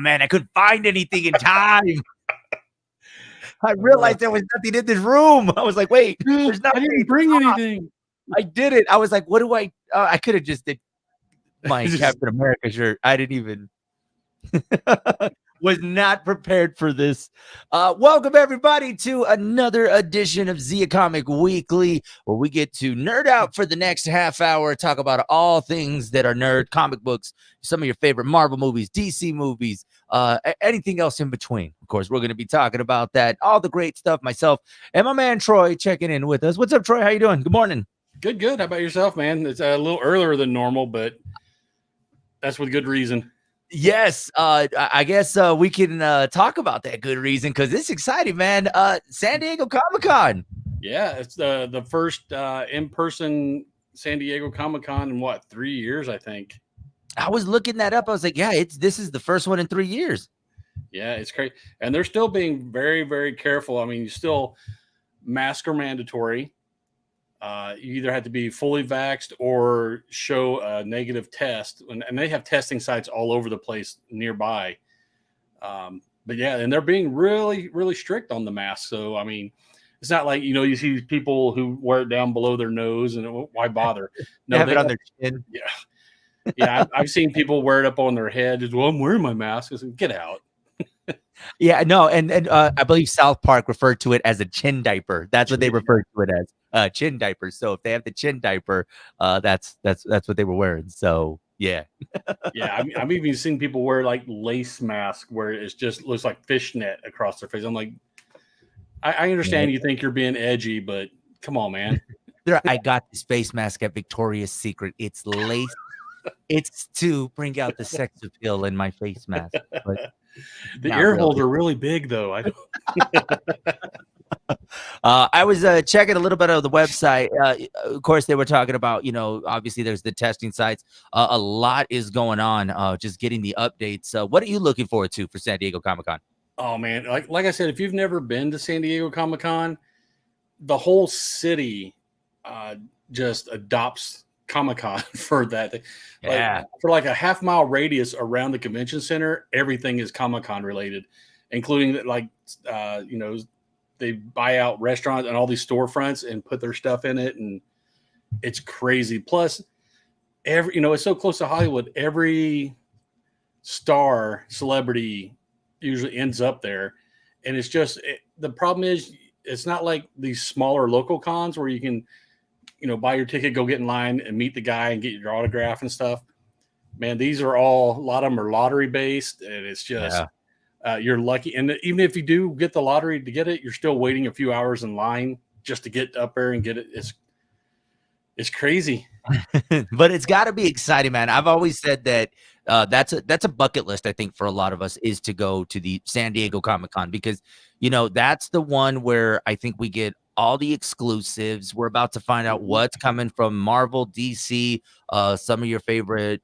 man. I couldn't find anything in time. I realized there was nothing in this room. I was like, wait, there's nothing. I didn't bring anything. I did it. I was like, what do I could have just did my Captain America shirt. I didn't even was not prepared for this. Welcome everybody to another edition of Zia Comic Weekly, where we get to nerd out for the next half hour, talk about all things that are nerd, comic books, some of your favorite Marvel movies, DC movies, anything else in between. Of course, we're going to be talking about that, all the great stuff. Myself and my man Troy checking in with us. What's up, Troy? How you doing? Good morning. Good. How about yourself, man? It's a little earlier than normal, but that's with good reason. Yes, I guess we can talk about that good reason because it's exciting, man. San Diego Comic-Con. Yeah, it's the first in-person San Diego Comic-Con in what, 3 years, I think. I was looking that up. I was like, yeah, this is the first one in 3 years. Yeah, it's crazy, and they're still being very, very careful. I mean, you still masks are mandatory. You either have to be fully vaxxed or show a negative test, and they have testing sites all over the place nearby. But yeah, and they're being really, really strict on the mask. So I mean, it's not like you see people who wear it down below their nose, and why bother? No, they have it on their chin. Yeah. I've seen people wear it up on their head. Just, well, I'm wearing my mask. I said, get out. Yeah, no, and I believe South Park referred to it as a chin diaper. That's what they referred to it as, chin diaper. So if they have the chin diaper, that's what they were wearing. So yeah, yeah. I've even seen people wear like lace masks where it just looks like fishnet across their face. I'm like, I understand you think you're being edgy, but come on, man. I got this face mask at Victoria's Secret. It's lace. It's to bring out the sex appeal in my face mask. But the ear holes are really big, though. I was checking a little bit of the website. Of course, they were talking about, obviously there's the testing sites. A lot is going on. Just getting the updates. What are you looking forward to for San Diego Comic-Con? Oh man, like I said, if you've never been to San Diego Comic-Con, the whole city just adopts Comic-Con for that. Yeah. For like a half-mile radius around the convention center, everything is Comic-Con related, including they buy out restaurants and all these storefronts and put their stuff in it, and it's crazy. Plus, it's so close to Hollywood. Every star celebrity usually ends up there, and it's just the problem is it's not like these smaller local cons where you can buy your ticket, go get in line and meet the guy and get your autograph and stuff. Man, these are a lot of them are lottery based, and it's just you're lucky. And even if you do get the lottery to get it, you're still waiting a few hours in line just to get up there and get it. It's crazy. But it's got to be exciting, man. I've always said that that's a bucket list, I think, for a lot of us, is to go to the San Diego Comic-Con because, that's the one where I think we get all the exclusives. We're about to find out what's coming from Marvel, DC, some of your favorite,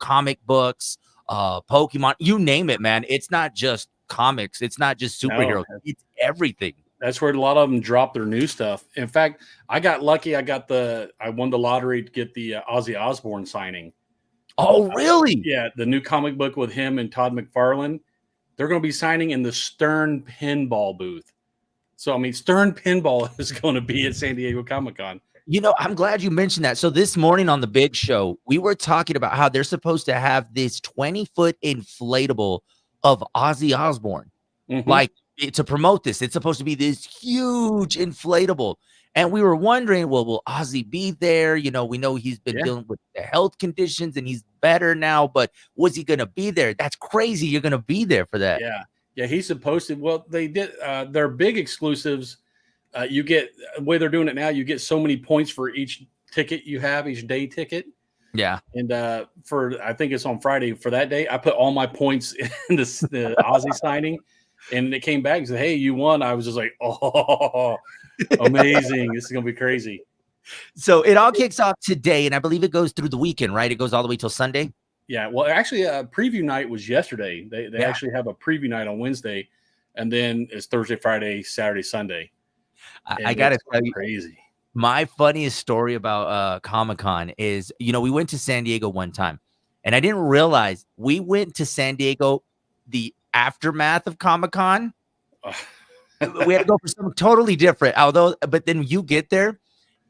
comic books, Pokemon, you name it, man. It's not just comics. It's not just superheroes. No. It's everything. That's where a lot of them drop their new stuff. In fact, I got lucky. I won the lottery to get the Ozzy Osbourne signing. Oh, really? Yeah. The new comic book with him and Todd McFarlane. They're going to be signing in the Stern Pinball booth. So, I mean, Stern Pinball is going to be at San Diego Comic-Con. I'm glad you mentioned that. So this morning on the big show, we were talking about how they're supposed to have this 20-foot inflatable of Ozzy Osbourne. Mm-hmm. Like, to promote this, it's supposed to be this huge inflatable. And we were wondering, well, will Ozzy be there? We know he's been dealing with the health conditions and he's better now, but was he going to be there? That's crazy. You're going to be there for that. Yeah. Yeah, he's supposed to. Well, they did their big exclusives. You get the way they're doing it now. You get so many points for each ticket you have, each day ticket. Yeah. And I think it's on Friday for that day. I put all my points in the Ozzy signing, and it came back and said, "Hey, you won." I was just like, "Oh, amazing! This is gonna be crazy." So it all kicks off today, and I believe it goes through the weekend, right? It goes all the way till Sunday. Yeah, well, actually, preview night was yesterday. They actually have a preview night on Wednesday, and then it's Thursday, Friday, Saturday, Sunday. I got to tell you, crazy. My funniest story about Comic-Con is, we went to San Diego one time, and I didn't realize we went to San Diego the aftermath of Comic-Con. We had to go for something totally different. Although, but then you get there,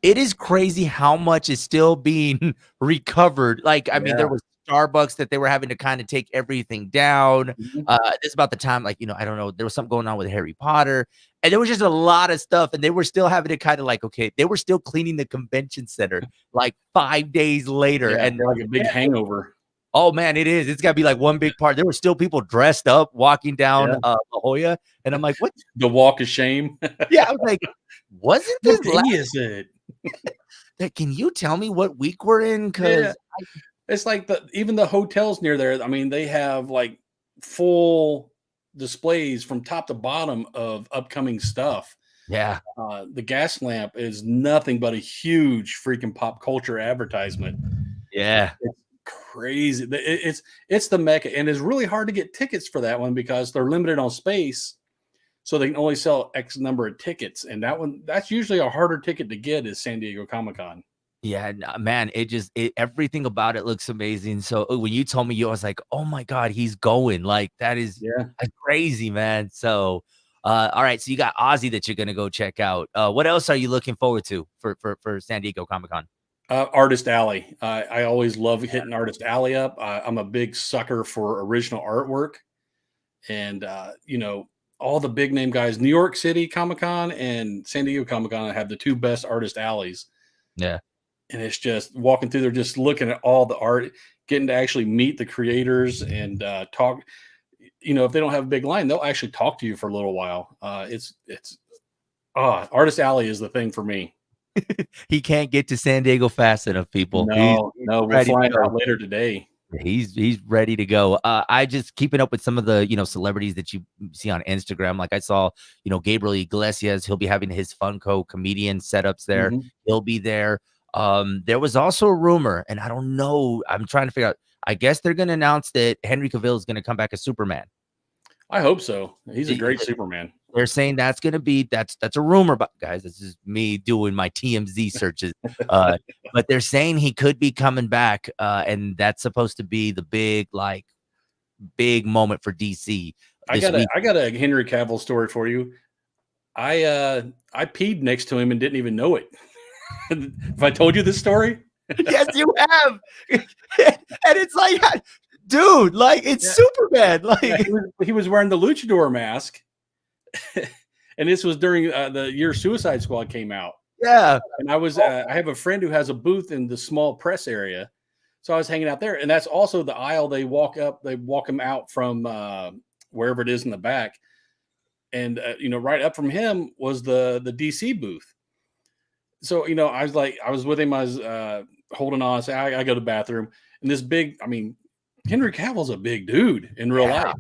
it is crazy how much is still being recovered. Like, I mean, there was Starbucks that they were having to kind of take everything down. It's about the time, like, I don't know, there was something going on with Harry Potter, and there was just a lot of stuff, and they were still having to kind of like, okay, they were still cleaning the convention center like 5 days later, Yeah, and like a big hangover. oh man, it is. It's got to be like one big part. There were still people dressed up walking down La Jolla, and I'm like, what? The walk of shame. Yeah, I was like, wasn't What this day is it? Can you tell me what week we're in? Because it's like even the hotels near there. I mean, they have like full displays from top to bottom of upcoming stuff. Yeah. The gas lamp is nothing but a huge freaking pop culture advertisement. Yeah. It's crazy. It's the mecca, and it's really hard to get tickets for that one because they're limited on space, so they can only sell X number of tickets. And that's usually a harder ticket to get is San Diego Comic-Con. Yeah, man, everything about it looks amazing. So when you told me, I was like, oh my God, he's going. Like, that is crazy, man. So all right, so you got Ozzy that you're gonna go check out. What else are you looking forward to for San Diego Comic-Con? Artist Alley. I always love hitting Artist Alley up. I'm a big sucker for original artwork, and all the big name guys. New York City Comic-Con and San Diego Comic-Con have the two best Artist Alleys. Yeah. And it's just walking through there, just looking at all the art, getting to actually meet the creators and talk. If they don't have a big line, they'll actually talk to you for a little while. Artist Alley is the thing for me. He can't get to San Diego fast enough, people. No, we're flying out later today. He's ready to go. I just keeping up with some of the celebrities that you see on Instagram. Like I saw, Gabriel Iglesias. He'll be having his Funko comedian setups there. He'll be there. There was also a rumor, and I don't know. I'm trying to figure out. I guess they're going to announce that Henry Cavill is going to come back as Superman. I hope so. He's a great Superman. They're saying that's going to be that's a rumor, but guys, this is me doing my TMZ searches. But they're saying he could be coming back, and that's supposed to be the big moment for DC. I got a Henry Cavill story for you. I peed next to him and didn't even know it. Have I told you this story? Yes, you have. And it's like, dude, like it's Superman. Like he was wearing the luchador mask, and this was during the year Suicide Squad came out. Yeah, and I have a friend who has a booth in the small press area, so I was hanging out there, and that's also the aisle they walk up. They walk him out from wherever it is in the back, and right up from him was the DC booth. So, I was with him. I was holding on. I go to the bathroom, and this big, Henry Cavill's a big dude in real life.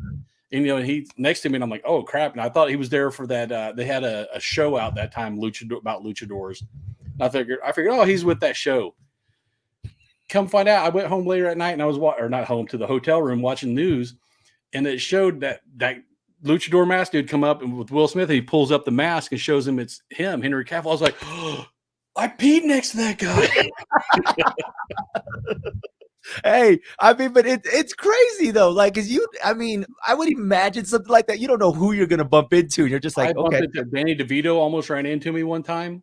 And, he's next to me, and I'm like, oh, crap. And I thought he was there for that. They had a show out that time about luchadors. And I figured, oh, he's with that show. Come find out, I went home later at night, and I was not home, to the hotel room watching news, and it showed that luchador mask dude come up and with Will Smith, and he pulls up the mask and shows him it's him, Henry Cavill. I was like, oh, I peed next to that guy. Hey, but it's crazy though. Like, I would imagine something like that. You don't know who you're gonna bump into. You're just like, okay. Danny DeVito almost ran into me one time.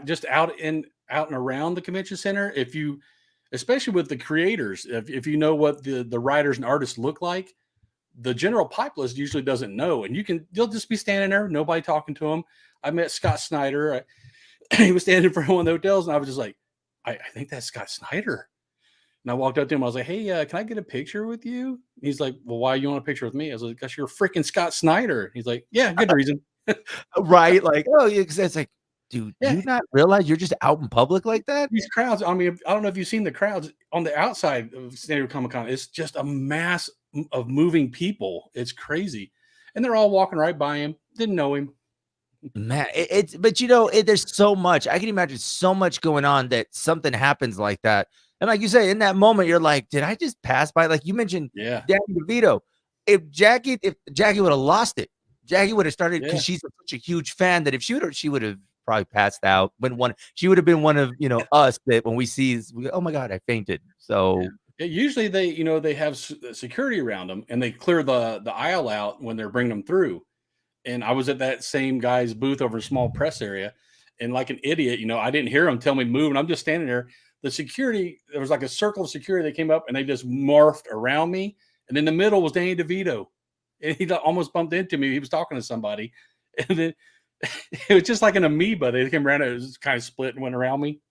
Just out and around the convention center. Especially with the creators, if you know what the writers and artists look like, the general pipe list usually doesn't know, and you'll just be standing there, nobody talking to them. I met Scott Snyder. He was standing in front of one of the hotels, and I was just like, I think that's Scott Snyder. And I walked up to him. I was like, hey, can I get a picture with you? He's like, well, why you want a picture with me? I was like, because you're freaking Scott Snyder. He's like, yeah, good reason. Right? Like, oh, yeah, because it's like, dude, do you not realize you're just out in public like that? These crowds, I don't know if you've seen the crowds on the outside of San Diego Comic-Con. It's just a mass of moving people. It's crazy. And they're all walking right by him. Didn't know him. Man, but there's so much. I can imagine so much going on that something happens like that. And like you say, in that moment, you're like, did I just pass by? Like you mentioned, Danny DeVito. If Jackie would have lost it, Jackie would have started, because she's such a huge fan that if she would have probably passed out. She would have been one of us that when we see, oh my God, I fainted. So Usually they have security around them, and they clear the aisle out when they're bringing them through. And I was at that same guy's booth over a small press area, and like an idiot, I didn't hear him tell me move, and I'm just standing there. The security, there was like a circle of security. They came up and they just morphed around me, and in the middle was Danny DeVito, and he almost bumped into me. He was talking to somebody, and then it was just like an amoeba. They came around, it was kind of split and went around me.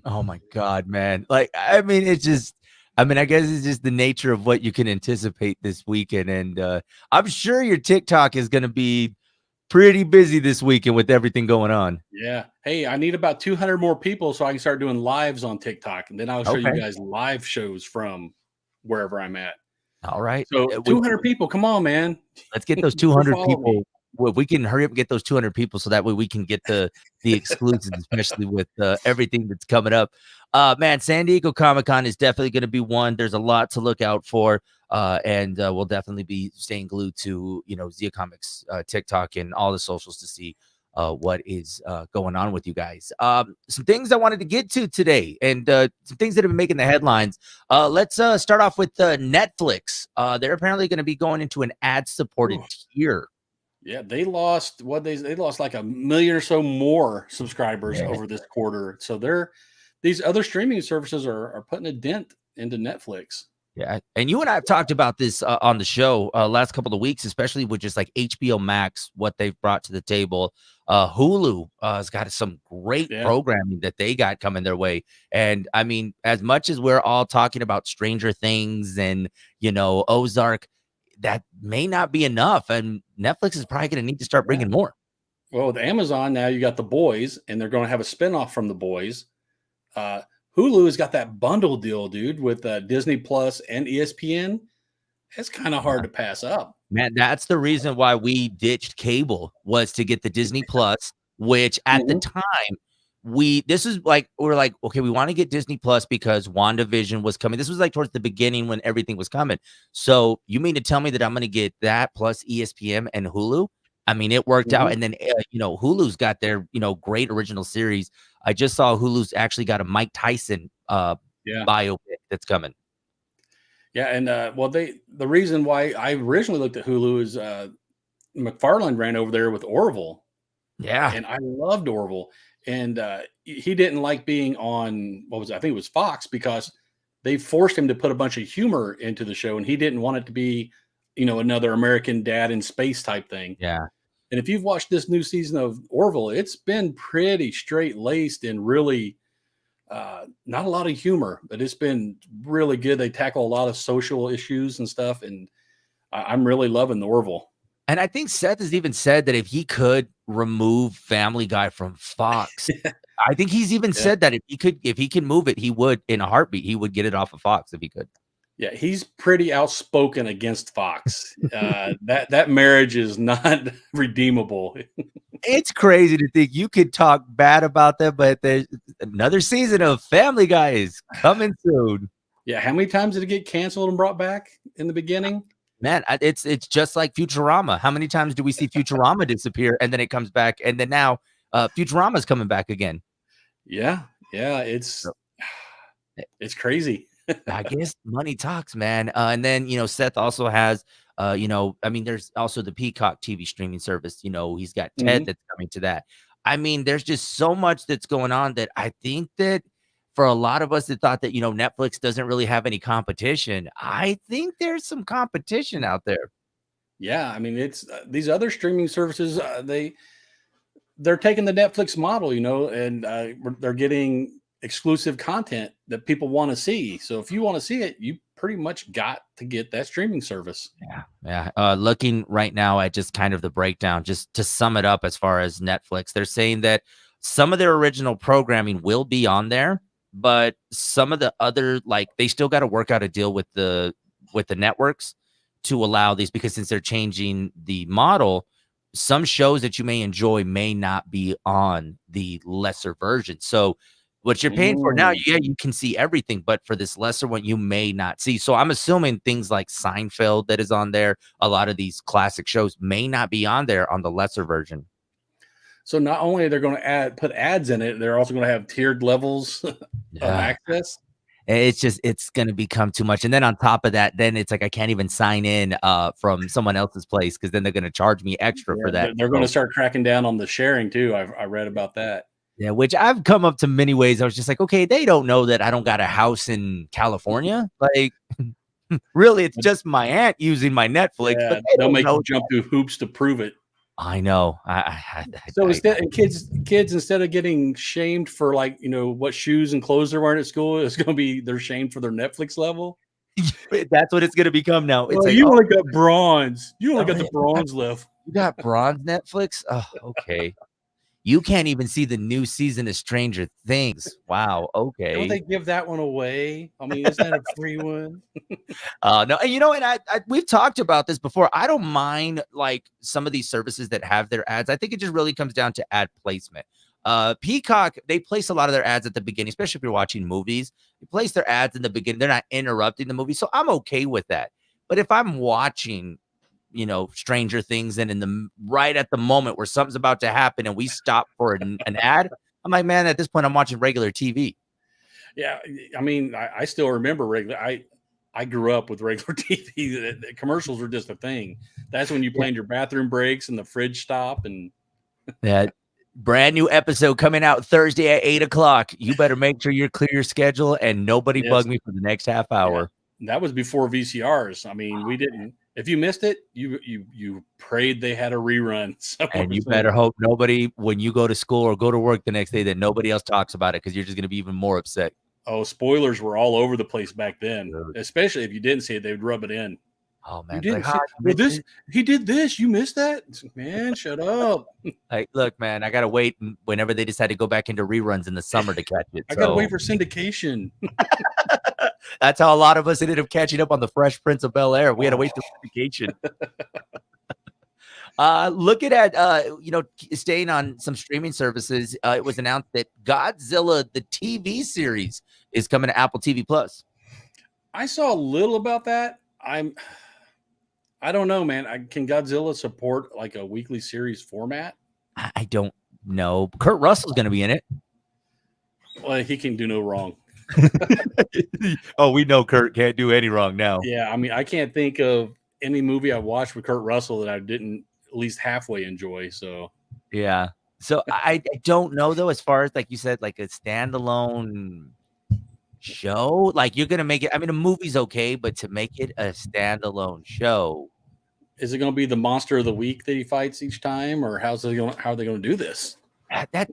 Oh my God, man. Like, I mean, it's just, I mean, I guess it's just the nature of what you can anticipate this weekend. And I'm sure your TikTok is going to be pretty busy this weekend with everything going on. Yeah. Hey, I need about 200 more people so I can start doing lives on TikTok, and then I'll show you Okay. guys live shows from wherever I'm at. All right. So 200 people, come on, man. Let's get those Go 200 follow me. people. Well, if we can hurry up and get those 200 people so that way we can get the exclusives, especially with everything that's coming up. Man, San Diego Comic-Con is definitely going to be one. There's a lot to look out for. And we'll definitely be staying glued to, Zia Comics, TikTok, and all the socials to see what is going on with you guys. Some things I wanted to get to today, and some things that have been making the headlines. Let's start off with Netflix. They're apparently going to be going into an ad-supported tier. Yeah, they lost they lost like 1 million or so more subscribers over this quarter. So these other streaming services are putting a dent into Netflix. Yeah, and you and I have talked about this on the show last couple of weeks, especially with just like HBO Max, what they've brought to the table. Hulu has got some great programming that they got coming their way. And I mean, as much as we're all talking about Stranger Things and, Ozark, that may not be enough. And Netflix is probably going to need to start bringing more. Well, with Amazon now, you got The Boys, and they're going to have a spinoff from The Boys. Hulu has got that bundle deal, dude, with Disney Plus and ESPN. It's kind of hard to pass up. Man, that's the reason why we ditched cable, was to get the Disney Plus, which at the time we're like, okay, we want to get Disney Plus because WandaVision was coming. This was like towards the beginning when everything was coming. So you mean to tell me that I'm going to get that plus ESPN and Hulu? I mean, it worked out. And then, Hulu's got their, great original series. I just saw Hulu's actually got a Mike Tyson biopic that's coming. Yeah, and the reason why I originally looked at Hulu is McFarland ran over there with Orville. Yeah, and I loved Orville, and he didn't like being on I think it was Fox, because they forced him to put a bunch of humor into the show, and he didn't want it to be, another American Dad in Space type thing. Yeah. And if you've watched this new season of Orville, it's been pretty straight laced and really not a lot of humor, but it's been really good. They tackle a lot of social issues and stuff, and I'm really loving the Orville. And I think Seth has even said that if he could remove Family Guy from Fox, I think he's even said that if he can move it, he would in a heartbeat. He would get it off of Fox if he could. Yeah, he's pretty outspoken against Fox. That marriage is not redeemable. It's crazy to think you could talk bad about them, but there's another season of Family Guy is coming soon. Yeah, how many times did it get canceled and brought back in the beginning? Man, it's just like Futurama. How many times do we see Futurama disappear and then it comes back, and then now Futurama's coming back again? Yeah, it's crazy. I guess money talks, man. And then Seth also has I mean, there's also the Peacock TV streaming service. He's got Ted that's coming to that. I mean, there's just so much that's going on that I think that for a lot of us that thought that Netflix doesn't really have any competition, I think there's some competition out there. Yeah, I mean, it's these other streaming services. They're taking the Netflix model, and they're getting exclusive content that people want to see. So if you want to see it, you pretty much got to get that streaming service. Yeah. Looking right now at just kind of the breakdown, just to sum it up, as far as Netflix, they're saying that some of their original programming will be on there, but some of the other, like, they still got to work out a deal with the networks to allow these, because since they're changing the model, some shows that you may enjoy may not be on the lesser version. So what you're paying for now, you can see everything, but for this lesser one, you may not see. So I'm assuming things like Seinfeld that is on there, a lot of these classic shows may not be on there on the lesser version. So not only are they going to put ads in it, they're also going to have tiered levels of access. it's gonna become too much. And then on top of that, then it's like I can't even sign in from someone else's place because then they're gonna charge me extra for Yeah, that. they're going to So start cracking down on the sharing too. I read about that. yeah, which I've come up to many ways. I was just like, okay, they don't know that I don't got a house in California. Like, really, it's But just my aunt using my Netflix, but yeah, they they'll don't make you know. jump through hoops to prove it. I know. So instead, and kids instead of getting shamed for like what shoes and clothes they're wearing at school, it's going to be they're shamed for their Netflix level. That's what it's gonna become now. It's Well, like, you oh, only got bronze. You only got the you got bronze left. you got bronze Netflix? Oh, okay. You can't even see the new season of Stranger Things. Wow, Don't okay. they give that one away? I mean, isn't that a free one? No, and and we've talked about this before. I don't mind like some of these services that have their ads. I think it just really comes down to ad placement. Peacock, they place a lot of their ads at the beginning, especially if you're watching movies. They place their ads in the beginning. They're not interrupting the movie, so I'm okay with that. But if I'm watching, Stranger Things, and right at the moment where something's about to happen, and we stop for an ad, I'm like, man, at this point, I'm watching regular TV. Yeah, I mean, I still remember regular. I grew up with regular TV. The commercials were just a thing. That's when you Yeah. planned your bathroom breaks and the fridge stop. And That brand new episode coming out Thursday at 8 o'clock. You better make sure you clear your schedule and nobody yes, bug me for the next half yeah, hour. that was before VCRs. I mean, we didn't. If you missed it, you prayed they had a rerun somewhere And you better soon. hope nobody, when you go to school or go to work the next day, that nobody else talks about it because you're just going to be even more upset. Oh, spoilers were all over the place back then. Dude. Especially if you didn't see it, they'd rub it in. Oh You man, like, didn't how see. you Well, missed this it? he did this. You missed that, man. Shut up. Like, look, man, I gotta wait whenever they decide to go back into reruns in the summer to catch it. I gotta wait So for syndication. that's how a lot of us ended up catching up on the Fresh Prince of Bel Air. We had to Oh, wait till syndication. Looking at staying on some streaming services, it was announced that Godzilla the TV series is coming to Apple TV Plus. I saw a little about that. I don't know, man. Can Godzilla support like a weekly series format? I don't know. Kurt Russell's going to be in it. Well, he can do no wrong. Oh, we know Kurt can't do any wrong now. Yeah, I mean, I can't think of any movie I watched with Kurt Russell that I didn't at least halfway enjoy. So Yeah. So I don't know though, as far as like you said, like a standalone show, like you're gonna make it. I mean, a movie's okay, but to make it a standalone show, is it going to be the monster of the week that he fights each time, or how are they going to do this? that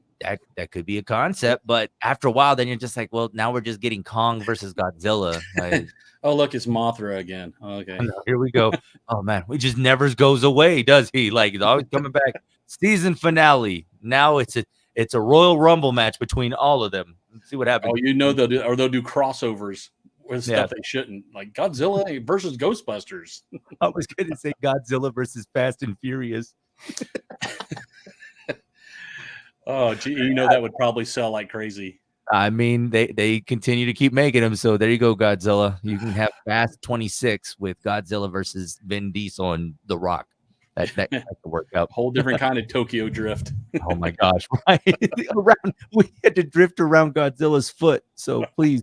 could be a concept. But after a while, then you're just like, well, now we're just getting Kong versus Godzilla. Like, Oh, look, it's Mothra again. Okay. here we go. Oh man, he just never goes away, does he? Like he's always coming back. Season finale. Now it's a Royal Rumble match between all of them. Let's see what happens. Oh, they'll do crossovers with stuff they shouldn't, like Godzilla versus Ghostbusters. I was going to say Godzilla versus Fast and Furious. Oh, gee, that would probably sell like crazy. I mean, they continue to keep making them. So there you go, Godzilla. You can have Fast 26 with Godzilla versus Vin Diesel and The Rock. That could work out. Whole different kind of Tokyo drift. Oh my gosh! Right? We had to drift around Godzilla's foot. So please.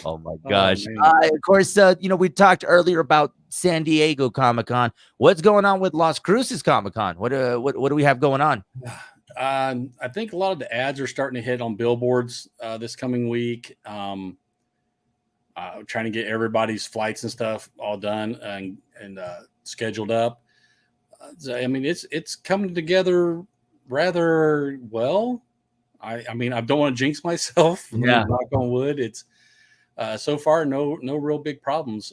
Oh my gosh! Of course, we talked earlier about San Diego Comic-Con. What's going on with Las Cruces Comic-Con? What do we have going on? I think a lot of the ads are starting to hit on billboards this coming week. Trying to get everybody's flights and stuff all done and scheduled up. I mean, it's coming together rather well. I mean, I don't want to jinx myself. Yeah. Knock on wood. It's so far no real big problems.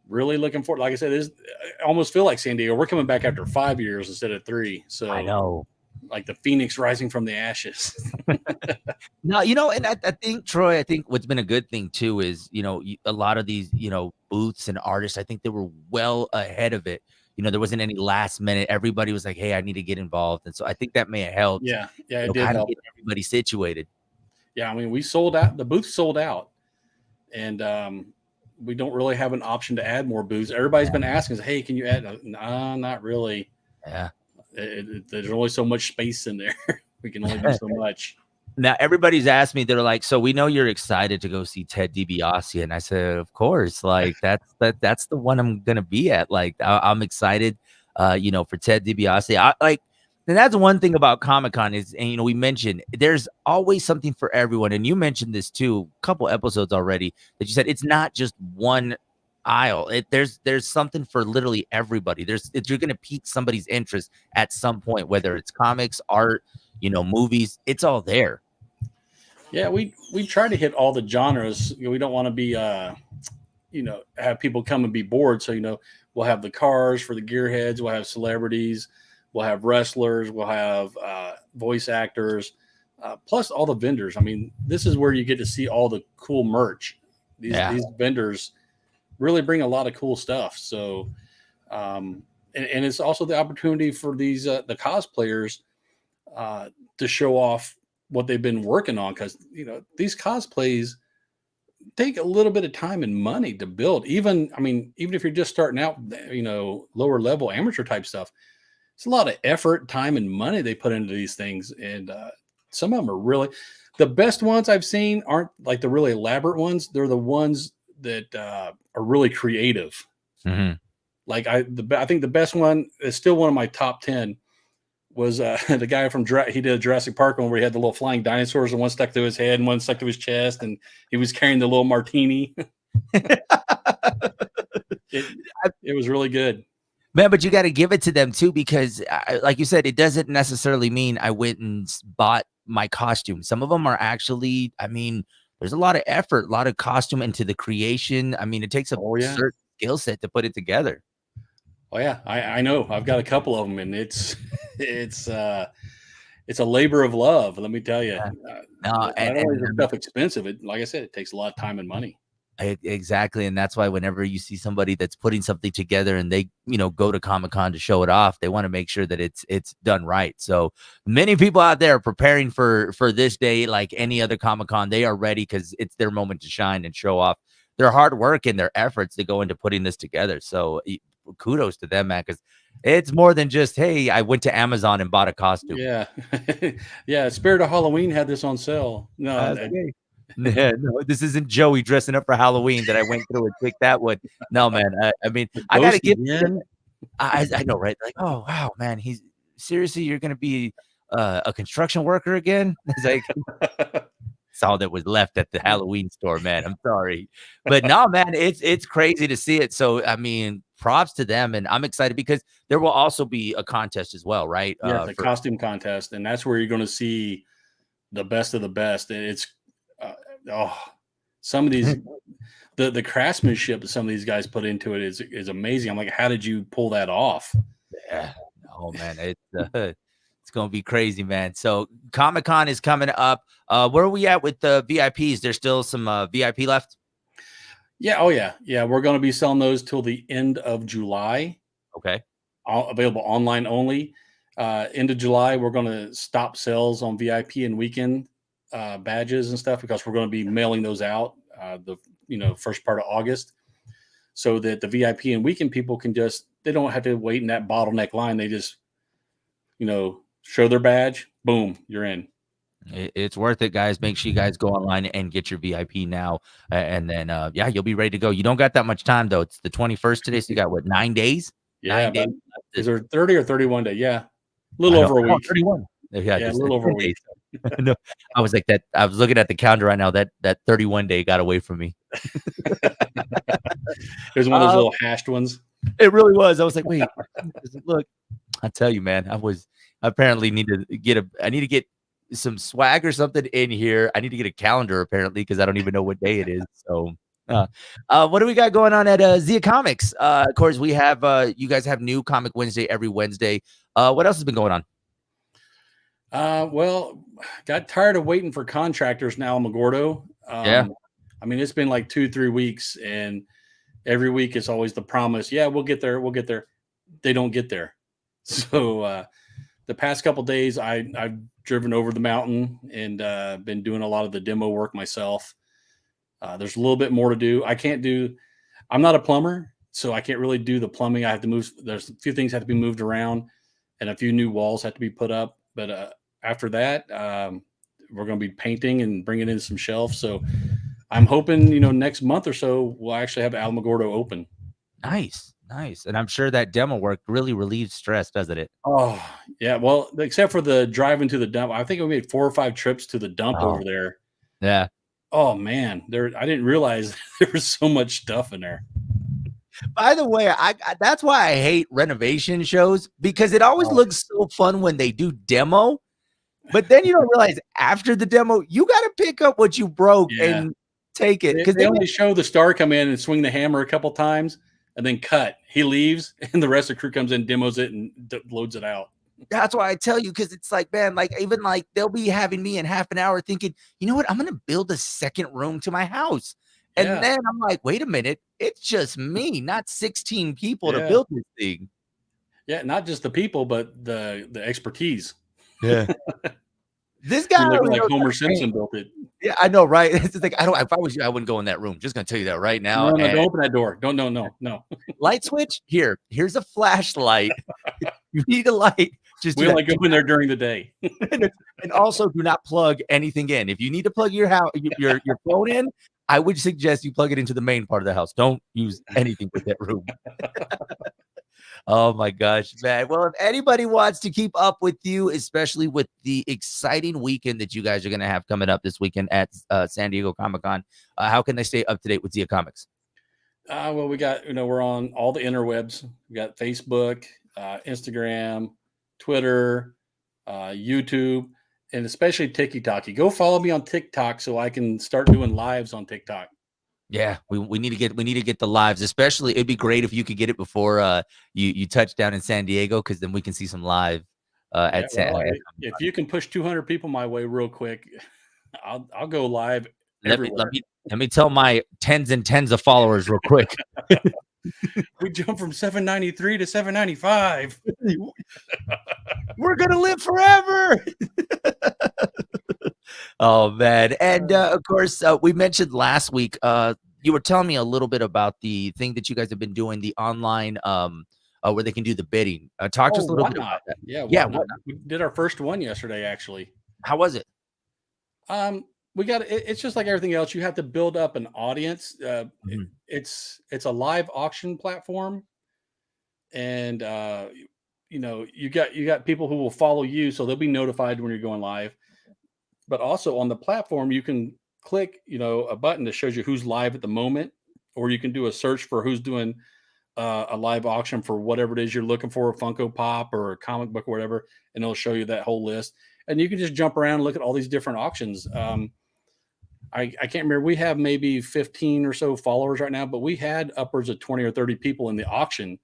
Really looking forward. Like I said, I almost feel like San Diego. We're coming back after 5 years instead of 3. So I know, like the phoenix rising from the ashes. No, and I think, Troy, I think what's been a good thing too is, a lot of these, booths and artists, I think they were well ahead of it. There wasn't any last minute. Everybody was like, hey, I need to get involved. And so I think that may have helped. Yeah, it did kind of help. get everybody situated. Yeah, I mean, we sold out. The booth sold out. And we don't really have an option to add more booths. Everybody's been asking us, hey, can you add? Nah, not really. Yeah. There's only so much space in there. We can only do so much. Now everybody's asked me, they're like, "So we know you're excited to go see Ted DiBiase," and I said, "Of course, like that's the one I'm gonna be at. Like I'm excited, for Ted DiBiase. I like, and that's one thing about Comic Con is, and we mentioned there's always something for everyone, and you mentioned this too, a couple episodes already that you said it's not just one aisle. There's something for literally everybody. You're gonna pique somebody's interest at some point, whether it's comics, art, movies. It's all there. Yeah, we try to hit all the genres. We don't want to be have people come and be bored. So we'll have the cars for the gearheads. We'll have celebrities. We'll have wrestlers. We'll have voice actors. Plus all the vendors. I mean, this is where you get to see all the cool merch. These vendors really bring a lot of cool stuff. So, and it's also the opportunity for these the cosplayers to show off what they've been working on, because these cosplays take a little bit of time and money to build. Even if you're just starting out, lower level amateur type stuff, it's a lot of effort, time, and money they put into these things. And some of them are really the best ones I've seen aren't like the really elaborate ones. They're the ones that are really creative. Mhm. Like I think the best one is still one of my top 10 was the guy from he did a Jurassic Park one where he had the little flying dinosaurs, and one stuck to his head and one stuck to his chest, and he was carrying the little martini. It was really good. Man, but you got to give it to them too, because like you said, it doesn't necessarily mean I went and bought my costume. Some of them are actually, there's a lot of effort, a lot of costume into the creation. It takes a certain skill set to put it together. Oh yeah, I know. I've got a couple of them, and it's a labor of love. Let me tell you. Not only is the stuff expensive, like I said, it takes a lot of time and money. Exactly, and that's why whenever you see somebody that's putting something together and they go to Comic-Con to show it off, they want to make sure that it's done right. So many people out there are preparing for this day. Like any other Comic-Con, they are ready because it's their moment to shine and show off their hard work and their efforts to go into putting this together. So kudos to them, man, because it's more than just, hey, I went to Amazon and bought a costume. Yeah. Yeah, Spirit of Halloween had this on sale. No, no, this isn't Joey dressing up for Halloween that I went through and picked that one. No, man. I gotta give them. I know, right? Like, oh wow, man. He's seriously, you're gonna be a construction worker again? It's like it's all that was left at the Halloween store, man. I'm sorry, but no, man. It's crazy to see it. So props to them, and I'm excited because there will also be a contest as well, right? Yeah, the costume contest, and that's where you're going to see the best of the best. It's some of these the craftsmanship that some of these guys put into it is amazing. I'm like, how did you pull that off? Yeah. Oh man, it's gonna be crazy, man. So Comic-Con is coming up. Where are we at with the VIPs? There's still some VIP left. Yeah. Oh yeah. Yeah. We're going to be selling those till the end of July. Okay. Available online only. End of July, we're going to stop sales on VIP and weekend badges and stuff, because we're going to be mailing those out the first part of August, so that the VIP and weekend people they don't have to wait in that bottleneck line. They just show their badge, boom, you're in. It's worth it, guys. Make sure you guys go online and get your VIP now, and then you'll be ready to go. You don't got that much time though. It's the 21st today, so you got what, 9 days? Yeah, 9 days. Is there 30 or 31 days? Yeah, a little over a week. 31. Yeah, a little over a week. No, I was like that. I was looking at the calendar right now. That 31 day got away from me. It was one of those little hashed ones. It really was. I was like, wait, look. I tell you, man. I apparently need to get some swag or something in here. I need to get a calendar apparently, because I don't even know what day it is. So what do we got going on at Zia Comics? Of course, we have you guys have new Comic Wednesday every Wednesday. What else has been going on? Well, got tired of waiting for contractors now, Magordo. Yeah. It's been like 2-3 weeks, and every week it's always the promise. Yeah, we'll get there. We'll get there. They don't get there. So the past couple days, I've driven over the mountain and been doing a lot of the demo work myself. There's a little bit more to do. I'm not a plumber, so I can't really do the plumbing. I have to move. There's a few things have to be moved around, and a few new walls have to be put up. But after that, we're going to be painting and bringing in some shelves. So I'm hoping, next month or so, we'll actually have Alamogordo open. Nice, nice. And I'm sure that demo work really relieves stress, doesn't it? Oh, yeah. Well, except for the driving to the dump, I think we made 4 or 5 trips to the dump Oh, over there. yeah. Oh man, I didn't realize there was so much stuff in there. By the way, I that's why I hate renovation shows, because it always looks so fun when they do demo, but then you don't realize after the demo, you got to pick up what you broke Yeah. and take it, because They only show the star come in and swing the hammer a couple times and then cut. He leaves and the rest of the crew comes in, demos it, and loads it out. that's why I tell you, because it's like, man, like even like they'll be having me in half an hour thinking, you know what, I'm gonna build a second room to my house. And Yeah. then I'm like, wait a minute, it's just me, not 16 people to Yeah. build this thing. Yeah, not just the people, but the expertise. Yeah. This guy You're looking already like knows how Homer to paint. Simpson built it. Yeah, I know, right? It's just like, if I was you, I wouldn't go in that room. Just gonna tell you that right now. No, And don't open that door. Don't, no. light switch, here's a flashlight. You need a light. Just We do only that. go in there during the day. And also do not plug anything in. If you need to plug your house, your phone in, I would suggest you plug it into the main part of the house. Don't use anything with that room. Oh my gosh, man. Well, if anybody wants to keep up with you, especially with the exciting weekend that you guys are going to have coming up this weekend at San Diego Comic-Con, how can they stay up to date with Zia Comics? Well, we got, we're on all the interwebs. We got Facebook, Instagram, Twitter, YouTube, and especially TikTok. Go follow me on TikTok so I can start doing lives on TikTok. Yeah, we need to get the lives, especially it'd be great if you could get it before you touch down in San Diego, because then we can see some live at San. If you can push 200 people my way real quick, I'll go live everywhere. Let me tell my tens and tens of followers real quick. We jumped from 793 to 795. We're gonna live forever. Oh man. And of course, we mentioned last week, you were telling me a little bit about the thing that you guys have been doing, the online where they can do the bidding. Talk to us a little bit about that. Yeah, we did our first one yesterday, actually. How was it? We got it's just like everything else. You have to build up an audience. It's a live auction platform, and you got people who will follow you, so they'll be notified when you're going live. But also on the platform, you can click a button that shows you who's live at the moment, or you can do a search for who's doing a live auction for whatever it is you're looking for, a Funko Pop or a comic book or whatever, and it'll show you that whole list. And you can just jump around and look at all these different auctions. I can't remember. We have maybe 15 or so followers right now, but we had upwards of 20 or 30 people in the auction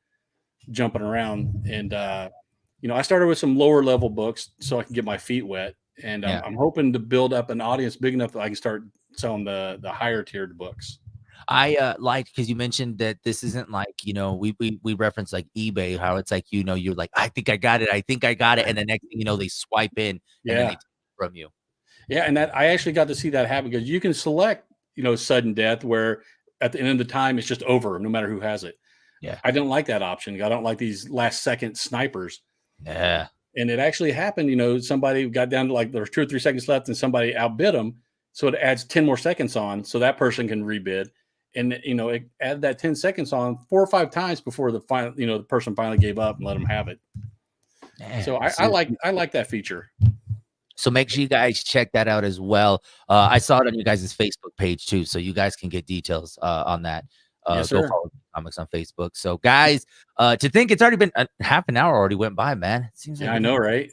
jumping around. And, I started with some lower level books so I can get my feet wet. And I'm hoping to build up an audience big enough that I can start selling the higher tiered books. I liked, because you mentioned that this isn't like, we reference like eBay, how it's like, you're like, I think I got it. And the next thing they swipe in and then they take it from you. Yeah, and that I actually got to see that happen, because you can select, sudden death, where at the end of the time it's just over, no matter who has it. Yeah, I don't like that option. I don't like these last second snipers. Yeah, and it actually happened. Somebody got down to like there was 2 or 3 seconds left, and somebody outbid them, so it adds 10 more seconds on, so that person can rebid, and it added that 10 seconds on 4 or 5 times before the final, the person finally gave up and let them have it. Man, so I like that feature. So make sure you guys check that out as well. I saw it on you guys' Facebook page too, so you guys can get details on that. Yes, go sir. follow Comics on Facebook. So guys, to think it's already been half an hour already went by, man. It seems like I know, right?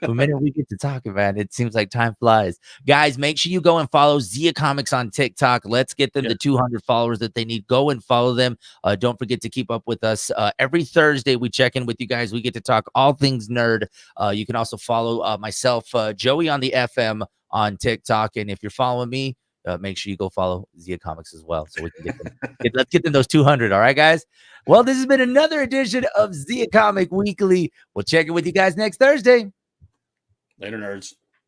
The minute we get to talking, man, it seems like time flies. Guys, make sure you go and follow Zia Comics on TikTok. Let's get them the 200 followers that they need. Go and follow them. Don't forget to keep up with us. Every Thursday, we check in with you guys. We get to talk all things nerd. You can also follow myself, Joey on the FM on TikTok. And if you're following me, make sure you go follow Zia Comics as well, so we can get them. Let's get them those 200. All right, guys. Well, this has been another edition of Zia Comic Weekly. We'll check in with you guys next Thursday. Later, nerds.